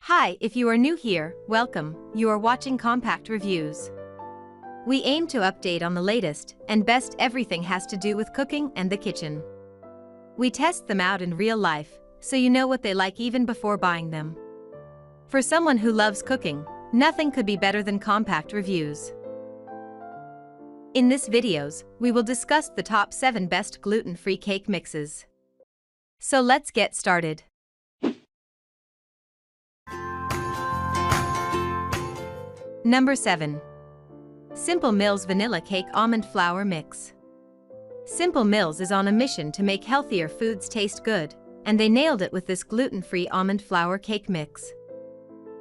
Hi, if you are new here, welcome. You are watching Compact Reviews. We aim to update on the latest and best everything has to do with cooking and the kitchen. We test them out in real life, so you know what they like even before buying them. For someone who loves cooking, nothing could be better than Compact Reviews. In this videos, we will discuss the top 7 best gluten-free cake mixes. So let's get started. Number 7. Simple Mills Vanilla Cake Almond Flour Mix. Simple Mills is on a mission to make healthier foods taste good, and they nailed it with this gluten-free almond flour cake mix.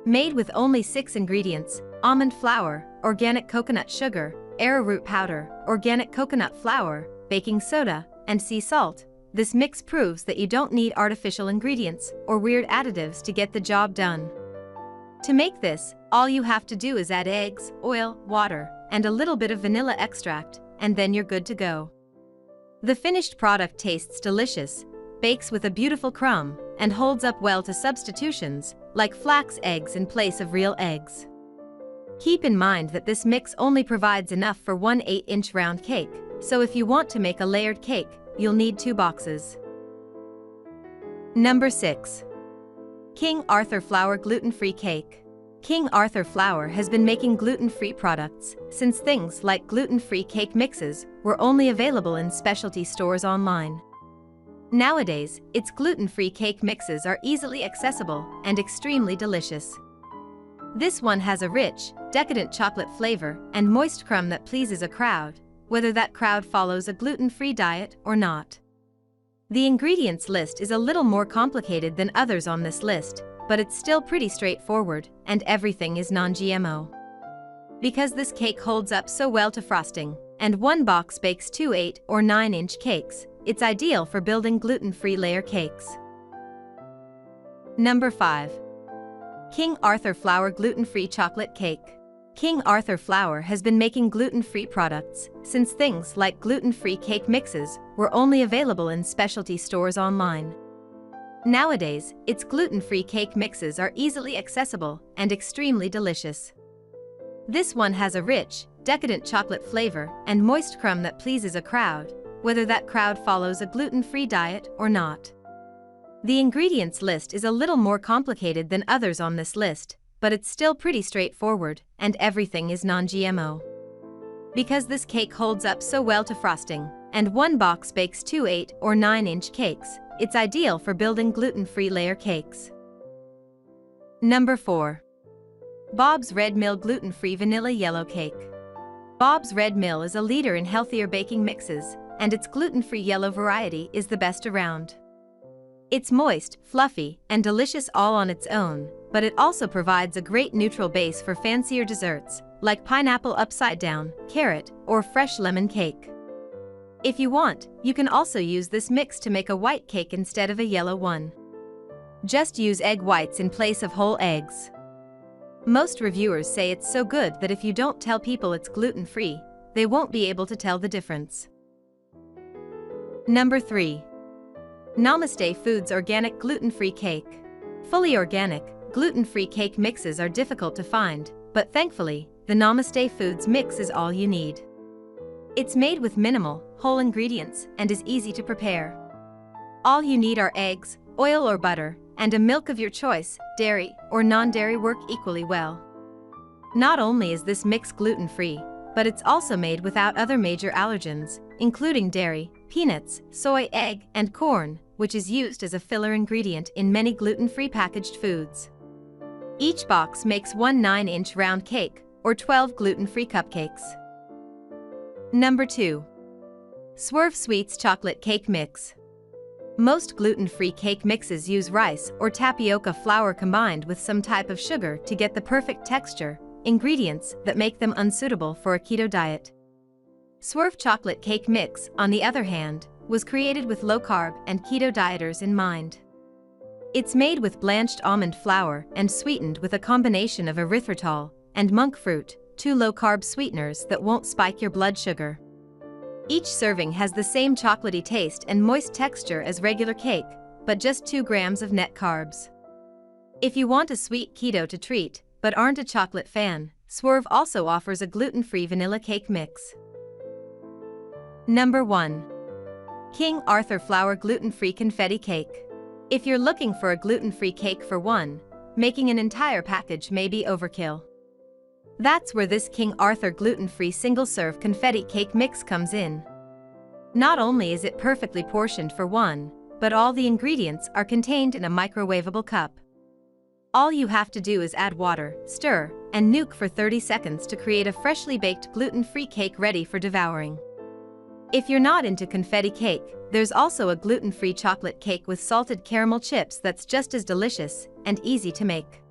Made with only 6 ingredients: almond flour, organic coconut sugar, arrowroot powder, organic coconut flour, baking soda, and sea salt, this mix proves that you don't need artificial ingredients or weird additives to get the job done. To make this, all you have to do is add eggs, oil, water, and a little bit of vanilla extract, and then you're good to go. The finished product tastes delicious, bakes with a beautiful crumb, and holds up well to substitutions, like flax eggs in place of real eggs. Keep in mind that this mix only provides enough for one 8-inch round cake, so if you want to make a layered cake, you'll need 2 boxes. Number 6. King Arthur Flour Gluten-Free Cake. King Arthur Flour has been making gluten-free products since things like gluten-free cake mixes were only available in specialty stores online. Nowadays, its gluten-free cake mixes are easily accessible and extremely delicious. This one has a rich, decadent chocolate flavor and moist crumb that pleases a crowd, whether that crowd follows a gluten-free diet or not. The ingredients list is a little more complicated than others on this list, but it's still pretty straightforward, and everything is non-GMO. Because this cake holds up so well to frosting, and one box bakes 2 8 or 9-inch cakes, it's ideal for building gluten-free layer cakes. Number 5. King Arthur Flour Gluten-Free Chocolate Cake. King Arthur Flour has been making gluten-free products since things like gluten-free cake mixes were only available in specialty stores online. Nowadays, its gluten-free cake mixes are easily accessible and extremely delicious. This one has a rich, decadent chocolate flavor and moist crumb that pleases a crowd, whether that crowd follows a gluten-free diet or not. The ingredients list is a little more complicated than others on this list, but it's still pretty straightforward, and everything is non-GMO. Because this cake holds up so well to frosting, and one box bakes 2 8 or 9-inch cakes, it's ideal for building gluten-free layer cakes. Number 4. Bob's Red Mill Gluten-Free Vanilla Yellow Cake. Bob's Red Mill is a leader in healthier baking mixes, and its gluten-free yellow variety is the best around. It's moist, fluffy, and delicious all on its own, but it also provides a great neutral base for fancier desserts, like pineapple upside down, carrot, or fresh lemon cake. If you want, you can also use this mix to make a white cake instead of a yellow one. Just use egg whites in place of whole eggs. Most reviewers say it's so good that if you don't tell people it's gluten-free, they won't be able to tell the difference. Number 3. Namaste Foods Organic Gluten-Free Cake. Fully organic, gluten-free cake mixes are difficult to find, but thankfully, the Namaste Foods mix is all you need. It's made with minimal, whole ingredients and is easy to prepare. All you need are eggs, oil or butter, and a milk of your choice. Dairy or non-dairy work equally well. Not only is this mix gluten-free, but it's also made without other major allergens, including dairy, peanuts, soy, egg, and corn, which is used as a filler ingredient in many gluten-free packaged foods. Each box makes one 9-inch round cake, or 12 gluten-free cupcakes. Number 2. Swerve Sweets Chocolate Cake Mix. Most gluten-free cake mixes use rice or tapioca flour combined with some type of sugar to get the perfect texture, ingredients that make them unsuitable for a keto diet. Swerve Chocolate Cake Mix, on the other hand, was created with low-carb and keto dieters in mind. It's made with blanched almond flour and sweetened with a combination of erythritol and monk fruit, 2 low-carb sweeteners that won't spike your blood sugar. Each serving has the same chocolatey taste and moist texture as regular cake, but just 2 grams of net carbs. If you want a sweet keto to treat, but aren't a chocolate fan, Swerve also offers a gluten-free vanilla cake mix. Number 1. King Arthur Flour Gluten-Free Confetti Cake. If you're looking for a gluten-free cake for one, making an entire package may be overkill. That's where this King Arthur gluten-free single-serve confetti cake mix comes in. Not only is it perfectly portioned for one, but all the ingredients are contained in a microwavable cup. All you have to do is add water, stir, and nuke for 30 seconds to create a freshly baked gluten-free cake ready for devouring. If you're not into confetti cake, there's also a gluten-free chocolate cake with salted caramel chips that's just as delicious and easy to make.